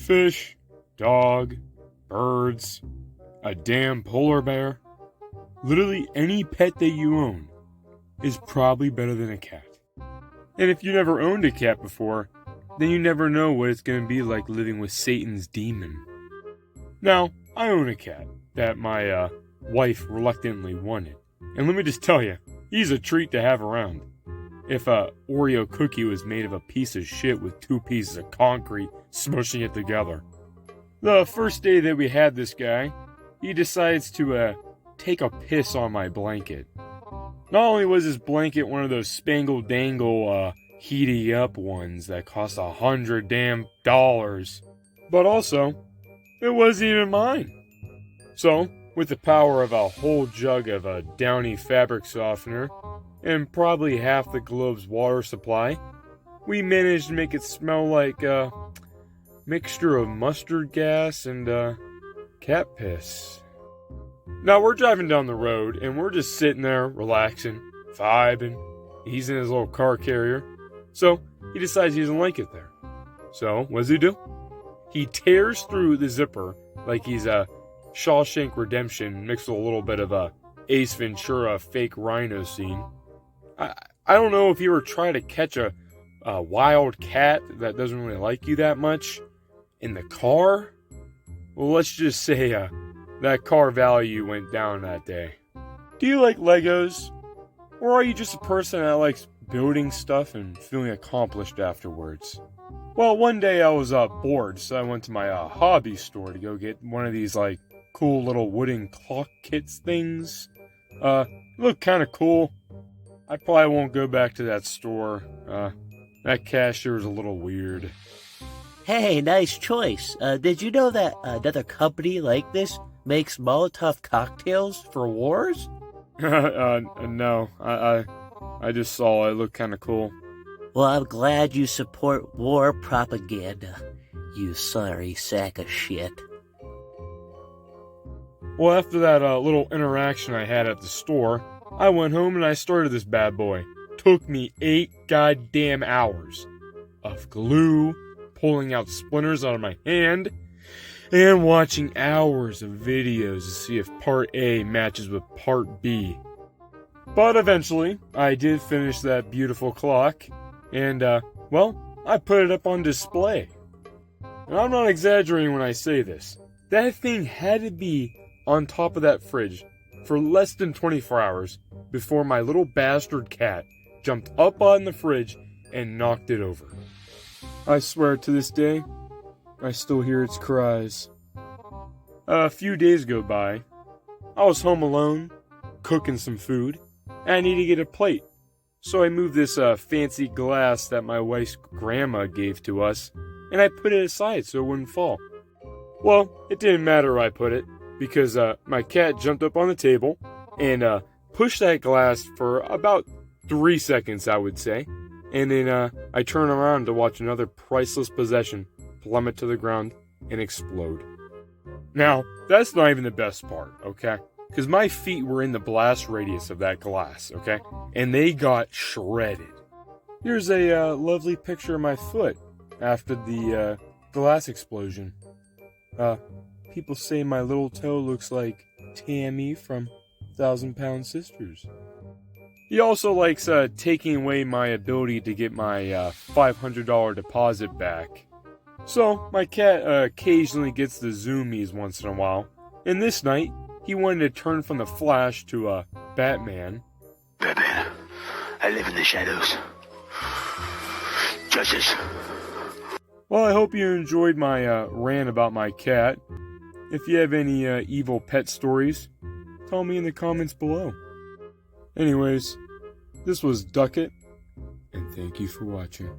Fish, dog, birds, a damn polar bear. Literally any pet that you own is probably better than a cat. And if you never owned a cat before, then you never know what it's going to be like living with Satan's demon. Now, I own a cat that my wife reluctantly wanted. And let me just tell you, he's a treat to have around. If a Oreo cookie was made of a piece of shit with 2 pieces of concrete smushing it together. The first day that we had this guy, he decides to take a piss on my blanket. Not only was his blanket one of those spangle-dangle, heaty-up ones that cost $100 damn, but also, it wasn't even mine. So, with the power of a whole jug of a Downy fabric softener, and probably half the globe's water supply, we managed to make it smell like a mixture of mustard gas and cat piss. Now we're driving down the road and we're just sitting there relaxing, vibing. He's in his little car carrier, so he decides he doesn't like it there. So what does he do? He tears through the zipper like he's a Shawshank Redemption mixed with a little bit of a Ace Ventura fake rhino scene. I don't know if you ever try to catch a wild cat that doesn't really like you that much in the car. Well, let's just say that car value went down that day. Do you like Legos? Or are you just a person that likes building stuff and feeling accomplished afterwards? Well, one day I was bored, so I went to my hobby store to go get one of these like cool little wooden clock kits things. Look kind of cool. I probably won't go back to that store. That cashier is a little weird. Hey, nice choice. Did you know that another company like this makes Molotov cocktails for wars? No. I just saw it. It looked kind of cool. Well, I'm glad you support war propaganda, you sorry sack of shit. Well, after that little interaction I had at the store, I went home and I started this bad boy. Took me 8 goddamn hours of glue, pulling out splinters out of my hand, and watching hours of videos to see if part A matches with part B. But eventually, I did finish that beautiful clock, and, well, I put it up on display. And I'm not exaggerating when I say this. That thing had to be on top of that fridge for less than 24 hours before my little bastard cat jumped up on the fridge and knocked it over. I swear to this day, I still hear its cries. A few days go by. I was home alone, cooking some food, and I needed to get a plate. So I moved this fancy glass that my wife's grandma gave to us, and I put it aside so it wouldn't fall. Well, it didn't matter where I put it, because my cat jumped up on the table and pushed that glass for about 3 seconds, I would say. And then I turned around to watch another priceless possession plummet to the ground and explode. Now, that's not even the best part, okay? Because my feet were in the blast radius of that glass, okay? And they got shredded. Here's a lovely picture of my foot after the glass explosion. People say my little toe looks like Tammy from 1,000-Pound Sisters. He also likes taking away my ability to get my $500 deposit back. So, my cat occasionally gets the zoomies once in a while. And this night, he wanted to turn from the Flash to Batman. Batman, I live in the shadows. Justice. Well, I hope you enjoyed my rant about my cat. If you have any evil pet stories, tell me in the comments below. Anyways, this was Duckut, and thank you for watching.